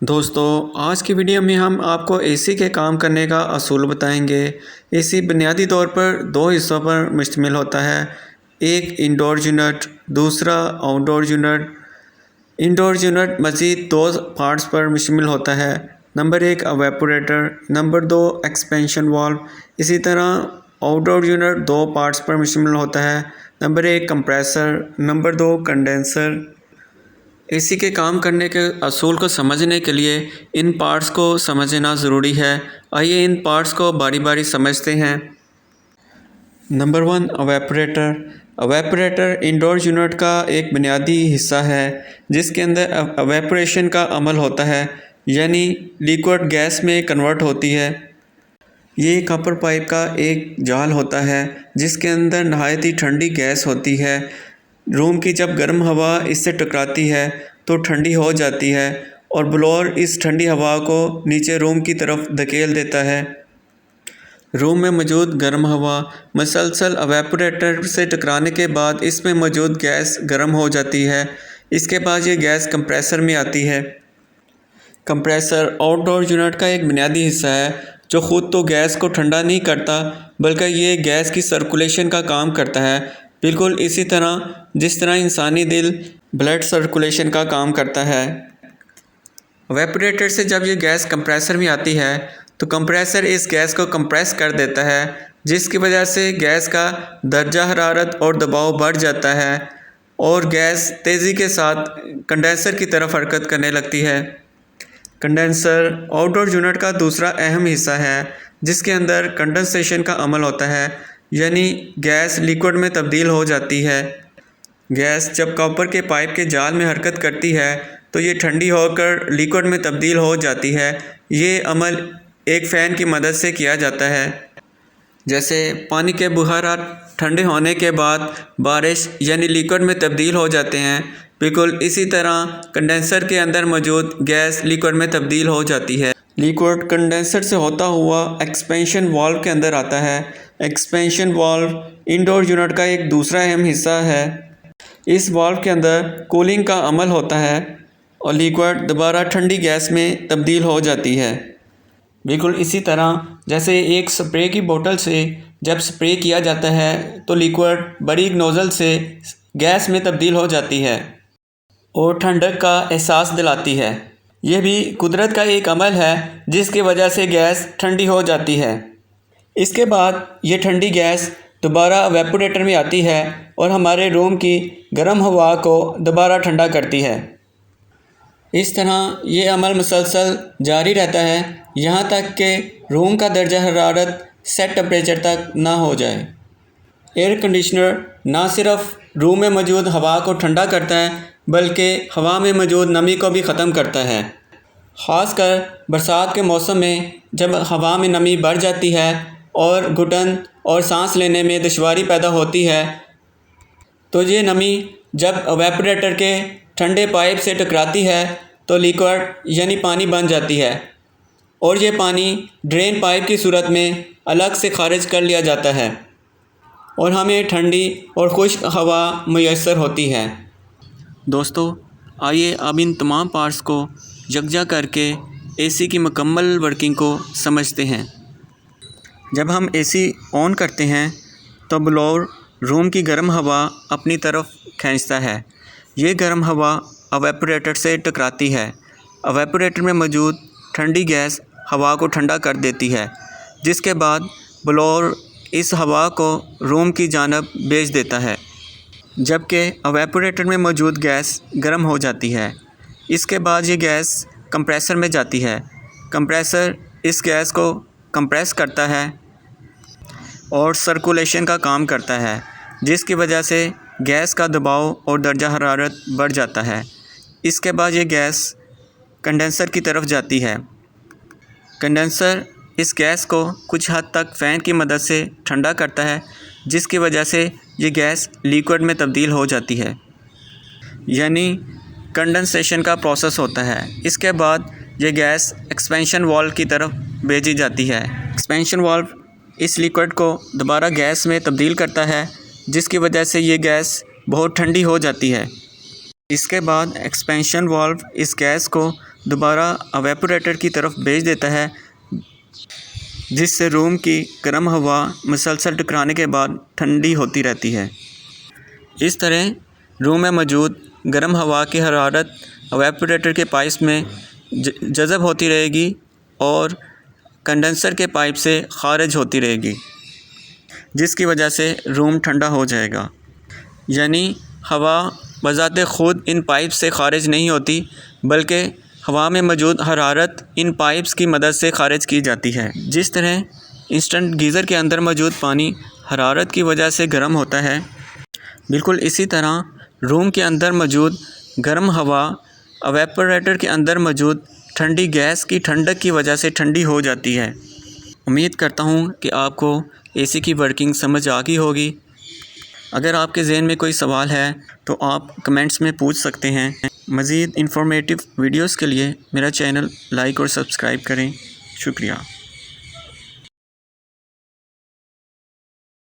दोस्तों आज की वीडियो में हम आपको एसी के काम करने का असूल बताएंगे। एसी बुनियादी तौर पर दो हिस्सों पर मुश्तमिल होता है, एक इंडोर यूनिट, दूसरा आउटडोर यूनिट। इंडोर यूनिट मज़ीद दो पार्ट्स पर मुश्तमिल होता है। नंबर एक एवेपोरेटर, नंबर दो एक्सपेंशन वाल्व। इसी तरह आउटडोर यूनिट दो पार्ट्स पर मुश्तमिल होता है, नंबर एक कंप्रेसर, नंबर दो कंडेंसर। एसी के काम करने के असूल को समझने के लिए इन पार्ट्स को समझना ज़रूरी है। आइए इन पार्ट्स को बारी बारी समझते हैं। Number one evaporator. Evaporator indoor unit का एक बुनियादी हिस्सा है जिसके अंदर एवेपोरेशन का अमल होता है, यानी लिक्विड गैस में कन्वर्ट होती है। ये कॉपर पाइप का एक जाल होता है जिसके अंदर नहायत ही ठंडी गैस होती है। रूम की जब गर्म हवा इससे टकराती है तो ठंडी हो जाती है और ब्लोअर इस ठंडी हवा को नीचे रूम की तरफ धकेल देता है। रूम में मौजूद गर्म हवा मसलसल एवेपोरेटर से टकराने के बाद इसमें मौजूद गैस गर्म हो जाती है। इसके बाद ये गैस कंप्रेसर में आती है। कंप्रेसर आउटडोर यूनिट का एक बुनियादी हिस्सा है जो ख़ुद तो गैस को ठंडा नहीं करता बल्कि ये गैस की सर्कुलेशन का काम करता है, बिल्कुल इसी तरह जिस तरह इंसानी दिल ब्लड सर्कुलेशन का काम करता है। एवेपोरेटर से जब ये गैस कंप्रेसर में आती है तो कंप्रेसर इस गैस को कंप्रेस कर देता है, जिसकी वजह से गैस का दर्जा हरारत और दबाव बढ़ जाता है और गैस तेज़ी के साथ कंडेंसर की तरफ हरकत करने लगती है। कंडेंसर आउटडोर यूनिट का दूसरा अहम हिस्सा है जिसके अंदर कंडेंसेशन का अमल होता है, यानी गैस लिक्विड में तब्दील हो जाती है। गैस जब कॉपर के पाइप के जाल में हरकत करती है तो ये ठंडी होकर लिक्विड में तब्दील हो जाती है। ये अमल एक फ़ैन की मदद से किया जाता है। जैसे पानी के बुहारात ठंडे होने के बाद बारिश यानी लिक्विड में तब्दील हो जाते हैं, बिल्कुल इसी तरह कंडेंसर के अंदर मौजूद गैस लिक्विड में तब्दील हो जाती है। लिक्विड कंडेंसर से होता हुआ एक्सपेंशन वाल्व के अंदर आता है। एक्सपेंशन वाल्व इंडोर यूनिट का एक दूसरा अहम हिस्सा है। इस वाल्व के अंदर कूलिंग का अमल होता है और लिक्विड दोबारा ठंडी गैस में तब्दील हो जाती है। बिल्कुल इसी तरह जैसे एक स्प्रे की बोतल से जब स्प्रे किया जाता है तो लिक्विड बड़ी नोज़ल से गैस में तब्दील हो जाती है और ठंडक का एहसास दिलाती है। यह भी कुदरत का एक अमल है जिसकी वजह से गैस ठंडी हो जाती है। इसके बाद ये ठंडी गैस दोबारा एवेपोरेटर में आती है और हमारे रूम की गर्म हवा को दोबारा ठंडा करती है। इस तरह ये अमल मुसलसल जारी रहता है यहाँ तक कि रूम का दर्जा हरारत सेट टेम्परेचर तक ना हो जाए। एयर कंडीशनर ना सिर्फ रूम में मौजूद हवा को ठंडा करता है बल्कि हवा में मौजूद नमी को भी ख़त्म करता है। ख़ासकर बरसात के मौसम में जब हवा में नमी बढ़ जाती है और घुटन और सांस लेने में दुश्वारी पैदा होती है तो ये नमी जब एवेपोरेटर के ठंडे पाइप से टकराती है तो लिक्विड यानी पानी बन जाती है और ये पानी ड्रेन पाइप की सूरत में अलग से खारिज कर लिया जाता है और हमें ठंडी और खुश्क हवा मुयस्सर होती है। दोस्तों आइए अब इन तमाम पार्ट्स को यकजा करके एसी की मुकम्मल वर्किंग को समझते हैं। जब हम एसी ऑन करते हैं तो ब्लोअर रूम की गर्म हवा अपनी तरफ खींचता है। ये गर्म हवा एवेपोरेटर से टकराती है। एवेपोरेटर में मौजूद ठंडी गैस हवा को ठंडा कर देती है, जिसके बाद ब्लोअर इस हवा को रूम की जानब भेज देता है, जबकि एवेपोरेटर में मौजूद गैस गर्म हो जाती है। इसके बाद ये गैस कंप्रेसर में जाती है। कंप्रेसर इस गैस को कंप्रेस करता है और सर्कुलेशन का काम करता है, जिसकी वजह से गैस का दबाव और दर्जा हरारत बढ़ जाता है। इसके बाद ये गैस कंडेंसर की तरफ जाती है। कंडेंसर इस गैस को कुछ हद तक फ़ैन की मदद से ठंडा करता है, जिसकी वजह से ये गैस लिक्विड में तब्दील हो जाती है, यानी कंडेंसेशन का प्रोसेस होता है। इसके बाद ये गैस एक्सपेंशन वाल्व की तरफ भेजी जाती है। एक्सपेंशन वाल्व इस लिक्विड को दोबारा गैस में तब्दील करता है, जिसकी वजह से ये गैस बहुत ठंडी हो जाती है। इसके बाद एक्सपेंशन वाल्व इस गैस को दोबारा एवेपोरेटर की तरफ भेज देता है, जिससे रूम की गर्म हवा मुसलसल टकराने के बाद ठंडी होती रहती है। इस तरह रूम में मौजूद गर्म हवा की हरारत एवेपोरेटर के पाइप में जज़ब होती रहेगी और कंडेंसर के पाइप से खारिज होती रहेगी, जिसकी वजह से रूम ठंडा हो जाएगा। यानी हवा बज़ाते ख़ुद इन पाइप से खारिज नहीं होती, बल्कि हवा में मौजूद हरारत इन पाइप्स की मदद से खारिज की जाती है। जिस तरह इंस्टेंट गीज़र के अंदर मौजूद पानी हरारत की वजह से गर्म होता है, बिल्कुल इसी तरह रूम के अंदर मौजूद गर्म हवा एवेपोरेटर के अंदर मौजूद ठंडी गैस की ठंडक की वजह से ठंडी हो जाती है। उम्मीद करता हूँ कि आपको एसी की वर्किंग समझ आ गई होगी। अगर आपके ज़हन में कोई सवाल है तो आप कमेंट्स में पूछ सकते हैं। मज़ीद इंफॉर्मेटिव वीडियोस के लिए मेरा चैनल लाइक और सब्सक्राइब करें। शुक्रिया।